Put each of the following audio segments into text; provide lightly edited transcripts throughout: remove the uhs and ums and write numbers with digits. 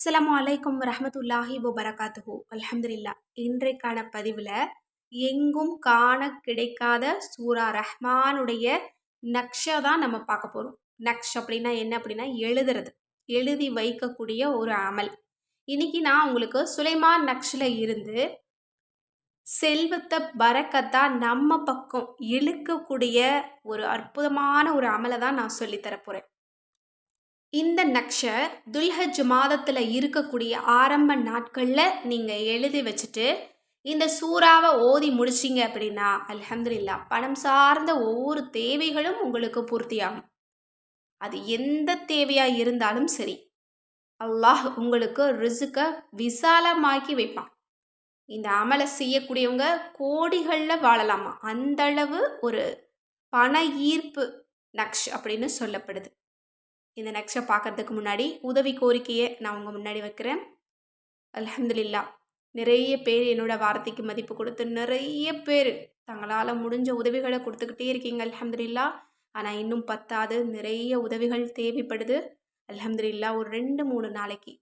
அஸ்ஸலாமு அலைக்கும் வரஹ்மத்துல்லாஹி வபரகாத்துஹு. அல்ஹம்துலில்லாஹ். இன்றைக்கான பதிவில் எங்கும் காண கிடைக்காத சூரா ரஹ்மானுடைய நக்ஷா தான் நம்ம பார்க்க போகிறோம். நக்ஷ் அப்படின்னா என்ன அப்படின்னா எழுதுறது, எழுதி வைக்கக்கூடிய ஒரு அமல். இன்னைக்கு நான் உங்களுக்கு சுலைமான் நக்ஷில் இருந்து செல்வத்தை பரக்கத்தா நம்ம பக்கம் இழுக்கக்கூடிய ஒரு அற்புதமான ஒரு அமலை தான் நான் சொல்லித்தர போகிறேன். இந்த நக்ஷ துல்ஹஜ் மாதத்தில் இருக்கக்கூடிய ஆரம்ப நாட்களில் நீங்கள் எழுதி வச்சுட்டு இந்த சூறாவை ஓதி முடிச்சிங்க அப்படின்னா அல்ஹம்துலில்லாஹ் பணம் சார்ந்த ஒவ்வொரு தேவைகளும் உங்களுக்கு பூர்த்தியாகும். அது எந்த தேவையாக இருந்தாலும் சரி, அல்லாஹ் உங்களுக்கு ரிசுக்கை விசாலமாக்கி வைப்பான். இந்த அமலை செய்யக்கூடியவங்க கோடிகளில் வாழலாமா, அந்த அளவு ஒரு பண ஈர்ப்பு நக்ஷ் அப்படின்னு சொல்லப்படுது. இந்த நக்ஷை பார்க்கறதுக்கு முன்னாடி உதவி கோரிக்கையை நான் உங்கள் முன்னாடி வைக்கிறேன். அல்ஹம்துலில்லாஹ் நிறைய பேர் என்னோட வார்த்தைக்கு மதிப்பு கொடுத்து நிறைய பேர் தங்களால் முடிஞ்ச உதவிகளை கொடுத்துக்கிட்டே இருக்கீங்க. அல்ஹம்துலில்லாஹ். ஆனால் இன்னும் பத்தாது, நிறைய உதவிகள் தேவைப்படுது. அல்ஹம்துலில்லாஹ். ஒரு 2-3 நாளைக்கு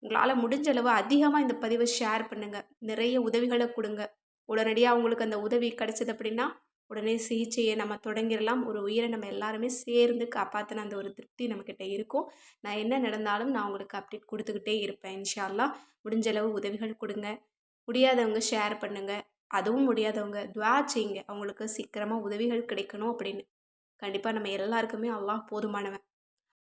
உங்களால் முடிஞ்ச அளவு அதிகமாக இந்த பதிவை ஷேர் பண்ணுங்கள். நிறைய உதவிகளை கொடுங்க. உடனடியாக உங்களுக்கு அந்த உதவி கிடைச்சது அப்படின்னா உடனே சிகிச்சையை நம்ம தொடங்கிடலாம். ஒரு உயிரை நம்ம எல்லாருமே சேர்ந்து காப்பாற்றின அந்த ஒரு திருப்தி நம்மக்கிட்ட இருக்கும். நான் என்ன நடந்தாலும் நான் உங்களுக்கு அப்டேட் கொடுத்துக்கிட்டே இருப்பேன் இன்ஷா அல்லாஹ். முடிஞ்ச அளவு உதவிகள் கொடுங்க. முடியாதவங்க ஷேர் பண்ணுங்கள். அதுவும் முடியாதவங்க துஆ செய்யுங்க, அவங்களுக்கு சீக்கிரமாக உதவிகள் கிடைக்கணும் அப்படின்னு. கண்டிப்பாக நம்ம எல்லாருக்குமே அல்லாஹ் போதுமானவன்.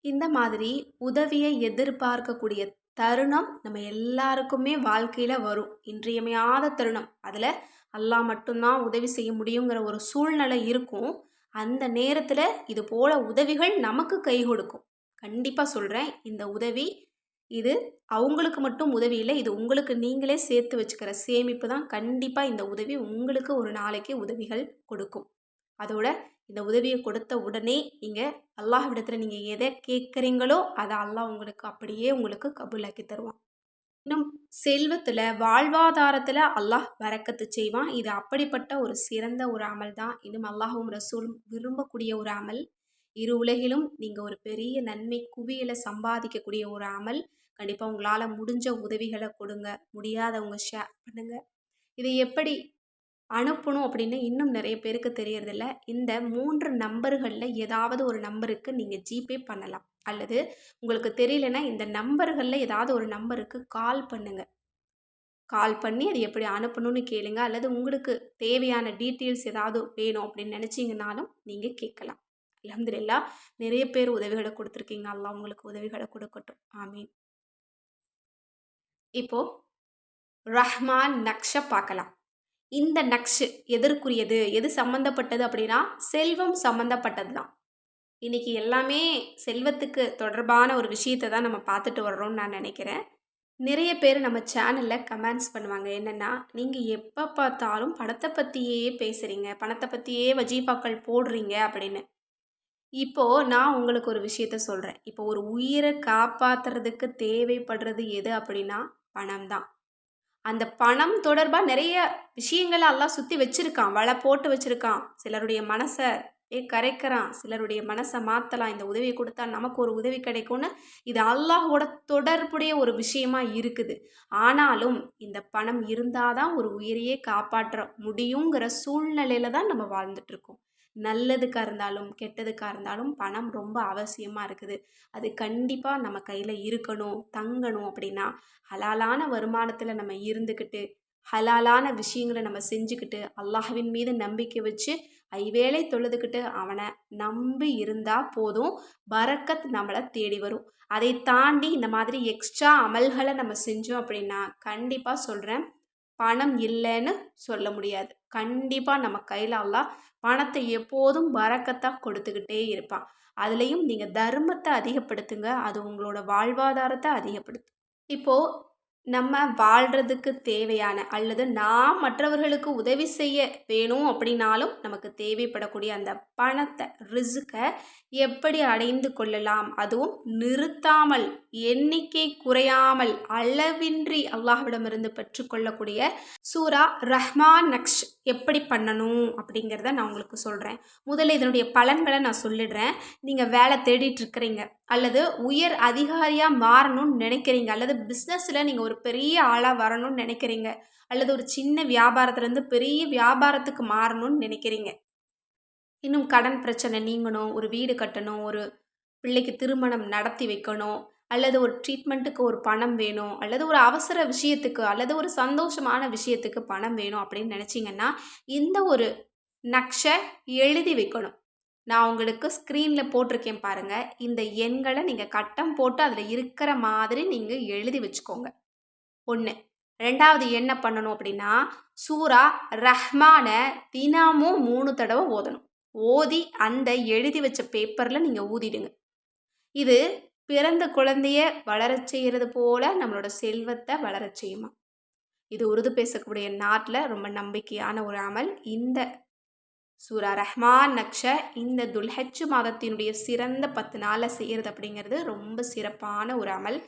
இந்த மாதிரி உதவியை எதிர்பார்க்கக்கூடிய தருணம் நம்ம எல்லாருக்குமே வாழ்க்கையில் வரும். இன்றியமையாத தருணம். அதில் அல்லாஹ் மட்டும்தான் உதவி செய்ய முடியுங்கிற ஒரு சூழ்நிலை இருக்கும். அந்த நேரத்தில் இது போல உதவிகள் நமக்கு கை கொடுக்கும். கண்டிப்பாக சொல்கிறேன், இந்த உதவி இது அவங்களுக்கு மட்டும் உதவி இல்லை, இது உங்களுக்கு நீங்களே சேர்த்து வச்சுக்கிற சேமிப்பு தான். கண்டிப்பாக இந்த உதவி உங்களுக்கு ஒரு நாளைக்கு உதவிகள் கொடுக்கும். அதோட இந்த உதவியை கொடுத்த உடனே நீங்கள் அல்லாஹ்விடத்தில் நீங்கள் எதை கேட்குறீங்களோ அதை அல்லாஹ் உங்களுக்கு அப்படியே உங்களுக்கு கபூலாக்கி தருவான். இன்னும் செல்வத்தில் வாழ்வாதாரத்தில் அல்லாஹ் பரக்கத்து செய்வான். இது அப்படிப்பட்ட ஒரு சிறந்த ஒரு அமல் தான். இன்னும் அல்லாஹும் ரசூலும் விரும்பக்கூடிய ஒரு அமல். இரு உலகிலும் நீங்கள் ஒரு பெரிய நன்மை குவியலை சம்பாதிக்கக்கூடிய ஒரு அமல். கண்டிப்பாக உங்களால் முடிஞ்ச உதவிகளை கொடுங்க. முடியாதவங்க ஷேர் பண்ணுங்கள். இதை எப்படி அனுப்பணும் அப்படின்னு இன்னும் நிறைய பேருக்கு தெரியறதில்ல. இந்த 3 நம்பர்களில் ஏதாவது ஒரு நம்பருக்கு நீங்கள் ஜிபே பண்ணலாம். அல்லது உங்களுக்கு தெரியலன்னா இந்த நம்பர்களில் ஏதாவது ஒரு நம்பருக்கு கால் பண்ணுங்கள். கால் பண்ணி அது எப்படி அனுப்பணும்னு கேளுங்க. அல்லது உங்களுக்கு தேவையான டீட்டெயில்ஸ் ஏதாவது வேணும் அப்படின்னு நினச்சிங்கனாலும் நீங்கள் கேட்கலாம். அல்ஹம்துலில்லாஹ். நிறைய பேர் உதவிகளை கொடுத்துருக்கீங்க. அல்லாஹ் உங்களுக்கு உதவிகளை கொடுக்கட்டும். ஆமீன். இப்போது ரஹ்மான் நக்ஷ பார்க்கலாம். இந்த நக்ஷு எதற்குரியது, எது சம்மந்தப்பட்டது அப்படின்னா செல்வம் சம்மந்தப்பட்டது தான். இன்றைக்கி எல்லாமே செல்வத்துக்கு தொடர்பான ஒரு விஷயத்தை தான் நம்ம பார்த்துட்டு வர்றோம்னு நான் நினைக்கிறேன். நிறைய பேர் நம்ம சேனலில் கமெண்ட்ஸ் பண்ணுவாங்க. என்னென்னா, நீங்கள் எப்போ பார்த்தாலும் பணத்தை பற்றியே பேசுகிறீங்க, பணத்தை பற்றியே வஜீஃபாக்கள் போடுறீங்க அப்படின்னு. இப்போது நான் உங்களுக்கு ஒரு விஷயத்த சொல்கிறேன். இப்போ ஒரு உயிரை காப்பாற்றுறதுக்கு தேவைப்படுறது எது அப்படின்னா பணம் தான். அந்த பணம் தொடர்பாக நிறைய விஷயங்களை அல்லாஹ் சுற்றி வச்சுருக்கான், வலை போட்டு வச்சுருக்கான். சிலருடைய மனசை கரைக்கிறான், சிலருடைய மனசை மாற்றலாம். இந்த உதவியை கொடுத்தா நமக்கு ஒரு உதவி கிடைக்கும்னு இது அல்லாஹோட தொடர்புடைய ஒரு விஷயமா இருக்குது. ஆனாலும் இந்த பணம் இருந்தால் தான் ஒரு உயிரையே காப்பாற்ற முடியுங்கிற சூழ்நிலையில் தான் நம்ம வாழ்ந்துட்டுருக்கோம். நல்லதுக்காக இருந்தாலும் கெட்டதுக்காக இருந்தாலும் பணம் ரொம்ப அவசியமாக இருக்குது. அது கண்டிப்பாக நம்ம கையில் இருக்கணும், தங்கணும் அப்படின்னா ஹலாலான வருமானத்தில் நம்ம இருந்துக்கிட்டு ஹலாலான விஷயங்களை நம்ம செஞ்சுக்கிட்டு அல்லாஹ்வின் மீது நம்பிக்கை வச்சு ஐவேளை தொழுதுகிட்டு அவனை நம்பி இருந்தால் போதும், பரக்கத் நம்மளை தேடி வரும். அதை தாண்டி இந்த மாதிரி எக்ஸ்ட்ரா அமல்களை நம்ம செஞ்சோம் அப்படின்னா கண்டிப்பாக சொல்கிறேன், பணம் இல்லைன்னு சொல்ல முடியாது. கண்டிப்பாக நம்ம கையில் அல்லாஹ் பணத்தை எப்போதும் பரக்கத்தாக கொடுத்துக்கிட்டே இருப்பான். அதுலேயும் நீங்கள் தர்மத்தை அதிகப்படுத்துங்க, அது உங்களோட வாழ்வாதாரத்தை அதிகப்படுத்தும். இப்போது நம்ம வாழ்கிறதுக்கு தேவையான அல்லது நாம் மற்றவர்களுக்கு உதவி செய்ய வேணும் அப்படின்னாலும் நமக்கு தேவைப்படக்கூடிய அந்த பணத்தை ரிஸ்க்கை எப்படி அடைந்து கொள்ளலாம், அதுவும் நிறுத்தாமல் எண்ணிக்கை குறையாமல் அளவின்றி அல்லாஹ்விடமிருந்து பெற்றுக்கொள்ளக்கூடிய சூரா ரஹ்மான் நக்ஷ் எப்படி பண்ணணும் அப்படிங்கிறத நான் உங்களுக்கு சொல்கிறேன். முதல்ல இதனுடைய பலன்களை நான் சொல்லிடுறேன். நீங்கள் வேலை தேடிட்டு இருக்கிறீங்க, அல்லது உயர் அதிகாரியாக மாறணும்னு நினைக்கிறீங்க, அல்லது பிஸ்னஸில் நீங்கள் ஒரு பெரிய ஆளாக வரணும்னு நினைக்கிறீங்க, அல்லது ஒரு சின்ன வியாபாரத்துலேருந்து பெரிய வியாபாரத்துக்கு மாறணும்னு நினைக்கிறீங்க, இன்னும் கடன் பிரச்சனை நீங்கணும், ஒரு வீடு கட்டணும், ஒரு பிள்ளைக்கு திருமணம் நடத்தி வைக்கணும், அல்லது ஒரு ட்ரீட்மெண்ட்டுக்கு ஒரு பணம் வேணும், அல்லது ஒரு அவசர விஷயத்துக்கு, அல்லது ஒரு சந்தோஷமான விஷயத்துக்கு பணம் வேணும் அப்படின்னு நினச்சிங்கன்னா இந்த ஒரு நக்ஷை எழுதி வைக்கணும். நான் உங்களுக்கு ஸ்க்ரீனில் போட்டிருக்கேன் பாருங்கள். இந்த எண்களை நீங்கள் கட்டம் போட்டு அதில் இருக்கிற மாதிரி நீங்கள் எழுதி வச்சுக்கோங்க. 1. 2வது என்ன பண்ணணும் அப்படின்னா, சூரா ரஹ்மானை தினமும் 3 தடவை ஓதணும். ஓதி அந்த எழுதி வச்ச பேப்பரில் நீங்கள் ஊதிடுங்க. இது பிறந்த குழந்தைய வளரச் செய்கிறது போல நம்மளோட செல்வத்தை வளரச் செய்யுமா. இது உருது பேசக்கூடிய நாட்டில் ரொம்ப நம்பிக்கையான ஒரு அமல். இந்த சூரா ரஹ்மான் நக்ஷ இந்த துல்ஹஜ் மாதத்தினுடைய சிறந்த 10 நாளில் செய்கிறது அப்படிங்கிறது ரொம்ப சிறப்பான ஒரு அமல்.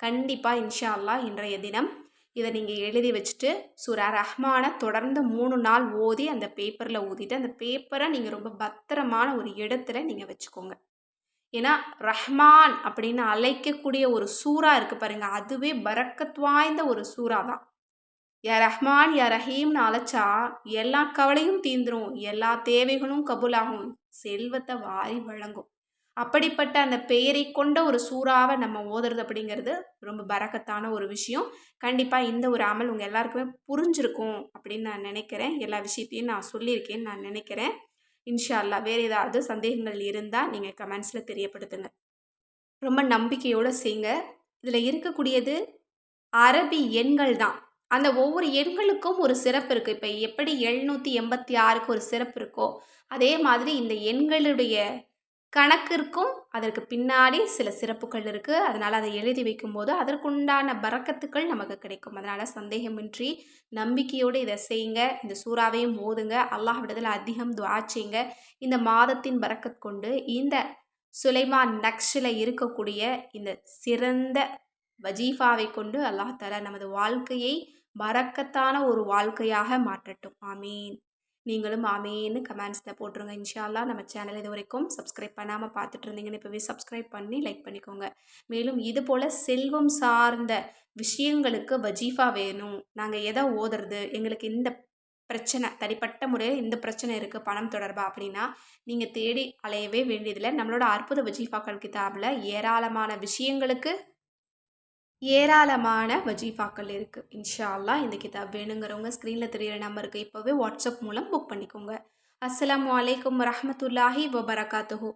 கண்டிப்பாக இன்ஷா அல்லாஹ் இன்றைய தினம் இதை நீங்கள் எழுதி வச்சுட்டு சூரா ரஹ்மானை தொடர்ந்து 3 நாள் ஓதி அந்த பேப்பரில் ஊதிட்டு அந்த பேப்பரை நீங்கள் ரொம்ப பத்திரமான ஒரு இடத்துல நீங்கள் வச்சுக்கோங்க. ஏன்னா ரஹ்மான் அப்படின்னு அழைக்கக்கூடிய ஒரு சூறா இருக்குது பாருங்க, அதுவே பரக்கத் வாய்ந்த ஒரு சூறா தான். யா ரஹ்மான் யா ரஹீம்னு அழைச்சா எல்லா கவலையும் தீந்துரும், எல்லா தேவைகளும் கபூலாகும், செல்வத்தை வாரி வழங்கும். அப்படிப்பட்ட அந்த பெயரை கொண்ட ஒரு சூறாவை நம்ம ஓதுறது அப்படிங்கிறது ரொம்ப பரக்கத்தான ஒரு விஷயம். கண்டிப்பாக இந்த ஒரு அமல் உங்கள் எல்லாருக்குமே புரிஞ்சிருக்கும் அப்படின்னு நான் நினைக்கிறேன். எல்லா விஷயத்தையும் நான் சொல்லியிருக்கேன்னு நான் நினைக்கிறேன். இன்ஷா அல்லாஹ் வேறு ஏதாவது சந்தேகங்கள் இருந்தால் நீங்கள் கமெண்ட்ஸில் தெரியப்படுத்துங்க. ரொம்ப நம்பிக்கையோடு செய்யுங்க. இதில் இருக்கக்கூடியது அரபி எண்கள் தான். அந்த ஒவ்வொரு எண்களுக்கும் ஒரு சிறப்பு இருக்குது. இப்போ எப்படி 786க்கு ஒரு சிறப்பு இருக்கோ, அதே மாதிரி இந்த எண்களுடைய கணக்கிற்கும் அதற்கு பின்னாடி சில சிறப்புகள் இருக்குது. அதனால் அதை எழுதி வைக்கும்போது அதற்குண்டான பரக்கத்துக்கள் நமக்கு கிடைக்கும். அதனால் சந்தேகமின்றி நம்பிக்கையோடு இதை செய்யுங்க. இந்த சூறாவையும் ஓதுங்க. அல்லாஹ்விடத்தில் அதிகம் துஆ செய்யுங்க. இந்த மாதத்தின் பரக்கத் கொண்டு இந்த சுலைமான் நக்ஷில் இருக்கக்கூடிய இந்த சிறந்த வஜீஃபாவை கொண்டு அல்லாஹ் தஆலா நமது வாழ்க்கையை பரக்கத்தான ஒரு வாழ்க்கையாக மாற்றட்டும். ஆமீன். நீங்களும் ஆமீன்னு கமெண்ட்ஸில் போட்டுருங்க. இன்ஷா அல்லாஹ் நம்ம சேனல் இது வரைக்கும் சப்ஸ்கிரைப் பண்ணாமல் பார்த்துட்டு இருந்தீங்கன்னு இப்போவே சப்ஸ்கிரைப் பண்ணி லைக் பண்ணிக்கோங்க. மேலும் இது போல் செல்வம் சார்ந்த விஷயங்களுக்கு வஜீஃபா வேணும், நாங்கள் எதை ஓதுறது, எங்களுக்கு இந்த பிரச்சனை தனிப்பட்ட முறையில் இந்த பிரச்சனை இருக்குது பணம் தொடர்பாக அப்படின்னா நீங்கள் தேடி அலையவே வேண்டியதில்லை. நம்மளோட அற்புத வஜீஃபாக்கள் கிதாபில் ஏராளமான வஜீஃபாக்கள் இருக்குது. இன்ஷா அல்லாஹ் இந்த கிதாப் வேணுங்கிறவங்க ஸ்க்ரீனில் தெரியிற நம்பருக்கு இப்போவே வாட்ஸ்அப் மூலம் புக் பண்ணிக்கோங்க. அஸ்ஸலாமு அலைக்கும் வரஹ்மத்துல்லாஹி வபரகாத்துஹு.